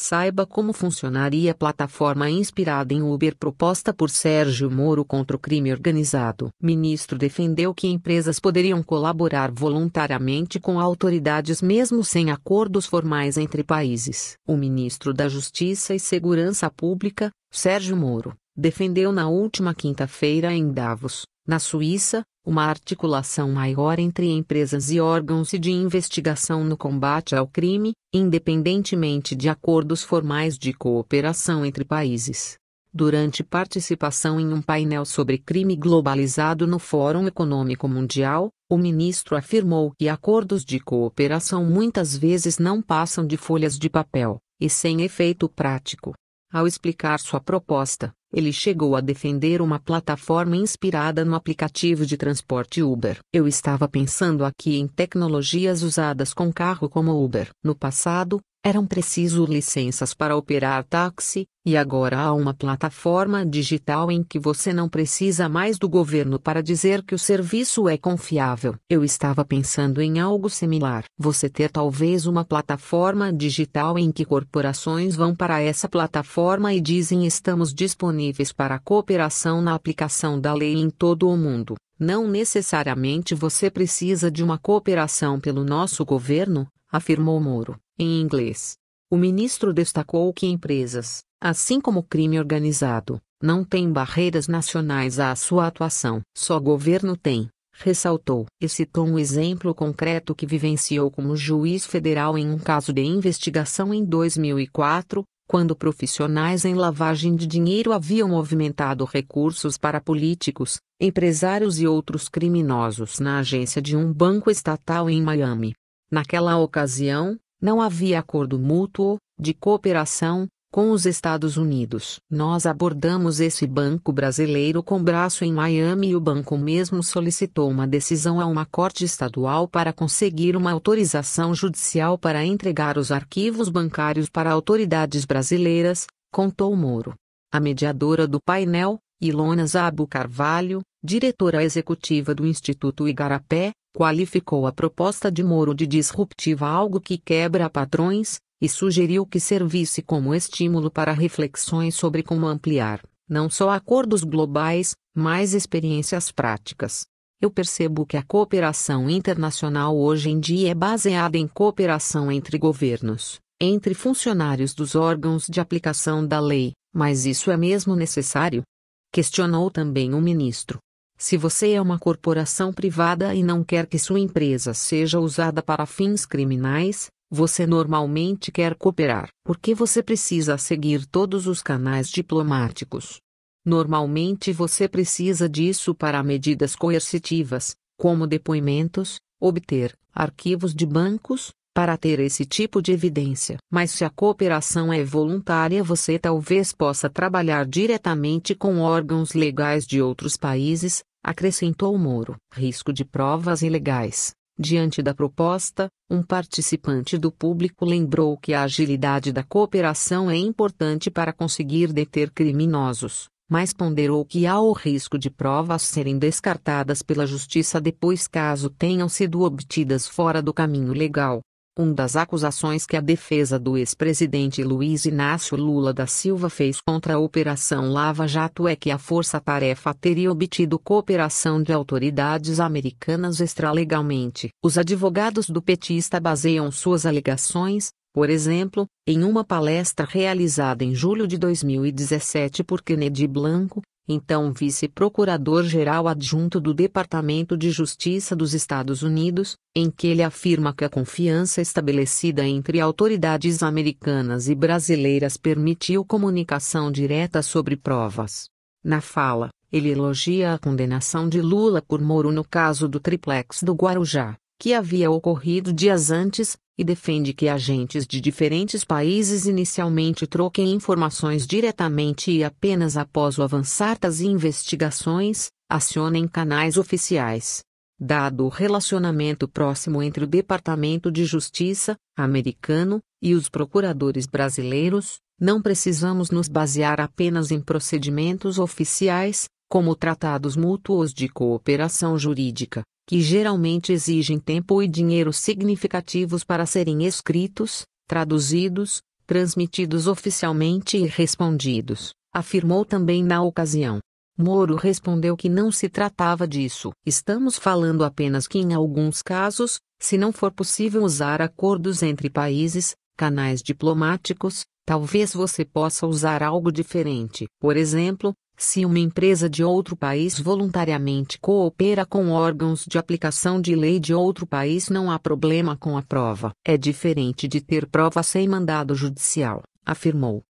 Saiba como funcionaria a plataforma inspirada em Uber proposta por Sérgio Moro contra o crime organizado. O ministro defendeu que empresas poderiam colaborar voluntariamente com autoridades mesmo sem acordos formais entre países. O ministro da Justiça e Segurança Pública, Sérgio Moro, defendeu na última quinta-feira em Davos, na Suíça, uma articulação maior entre empresas e órgãos de investigação no combate ao crime, independentemente de acordos formais de cooperação entre países. Durante participação em um painel sobre crime globalizado no Fórum Econômico Mundial, o ministro afirmou que acordos de cooperação muitas vezes não passam de folhas de papel, e sem efeito prático. Ao explicar sua proposta, ele chegou a defender uma plataforma inspirada no aplicativo de transporte Uber. Eu estava pensando aqui em tecnologias usadas com carro como Uber. No passado, eram preciso licenças para operar táxi, e agora há uma plataforma digital em que você não precisa mais do governo para dizer que o serviço é confiável. Eu estava pensando em algo similar. Você ter talvez uma plataforma digital em que corporações vão para essa plataforma e dizem estamos disponíveis para a cooperação na aplicação da lei em todo o mundo. Não necessariamente você precisa de uma cooperação pelo nosso governo, afirmou Moro, em inglês. O ministro destacou que empresas, assim como o crime organizado, não têm barreiras nacionais à sua atuação. Só governo tem, ressaltou. E citou um exemplo concreto que vivenciou como juiz federal em um caso de investigação em 2004, quando profissionais em lavagem de dinheiro haviam movimentado recursos para políticos, empresários e outros criminosos na agência de um banco estatal em Miami. Naquela ocasião, não havia acordo mútuo, de cooperação, com os Estados Unidos. Nós abordamos esse banco brasileiro com braço em Miami e o banco mesmo solicitou uma decisão a uma corte estadual para conseguir uma autorização judicial para entregar os arquivos bancários para autoridades brasileiras, contou Moro. A mediadora do painel, Ilona Zabu Carvalho, diretora executiva do Instituto Igarapé, qualificou a proposta de Moro de disruptiva, algo que quebra padrões, e sugeriu que servisse como estímulo para reflexões sobre como ampliar, não só acordos globais, mas experiências práticas. Eu percebo que a cooperação internacional hoje em dia é baseada em cooperação entre governos, entre funcionários dos órgãos de aplicação da lei, mas isso é mesmo necessário? Questionou também o ministro. Se você é uma corporação privada e não quer que sua empresa seja usada para fins criminais, você normalmente quer cooperar, porque você precisa seguir todos os canais diplomáticos. Normalmente você precisa disso para medidas coercitivas, como depoimentos, obter arquivos de bancos, para ter esse tipo de evidência. Mas se a cooperação é voluntária, você talvez possa trabalhar diretamente com órgãos legais de outros países, acrescentou Moro. Risco de provas ilegais. Diante da proposta, um participante do público lembrou que a agilidade da cooperação é importante para conseguir deter criminosos, mas ponderou que há o risco de provas serem descartadas pela justiça depois caso tenham sido obtidas fora do caminho legal. Uma das acusações que a defesa do ex-presidente Luiz Inácio Lula da Silva fez contra a Operação Lava Jato é que a força-tarefa teria obtido cooperação de autoridades americanas extralegalmente. Os advogados do petista baseiam suas alegações, por exemplo, em uma palestra realizada em julho de 2017 por Kennedy Blanco, então vice-procurador-geral adjunto do Departamento de Justiça dos Estados Unidos, em que ele afirma que a confiança estabelecida entre autoridades americanas e brasileiras permitiu comunicação direta sobre provas. Na fala, ele elogia a condenação de Lula por Moro no caso do triplex do Guarujá, que havia ocorrido dias antes, e defende que agentes de diferentes países inicialmente troquem informações diretamente e apenas após o avançar das investigações, acionem canais oficiais. Dado o relacionamento próximo entre o Departamento de Justiça americano e os procuradores brasileiros, não precisamos nos basear apenas em procedimentos oficiais, como tratados mútuos de cooperação jurídica, que geralmente exigem tempo e dinheiro significativos para serem escritos, traduzidos, transmitidos oficialmente e respondidos, afirmou também na ocasião. Moro respondeu que não se tratava disso. Estamos falando apenas que em alguns casos, se não for possível usar acordos entre países, canais diplomáticos, talvez você possa usar algo diferente. Por exemplo, se uma empresa de outro país voluntariamente coopera com órgãos de aplicação de lei de outro país, não há problema com a prova. É diferente de ter prova sem mandado judicial, afirmou.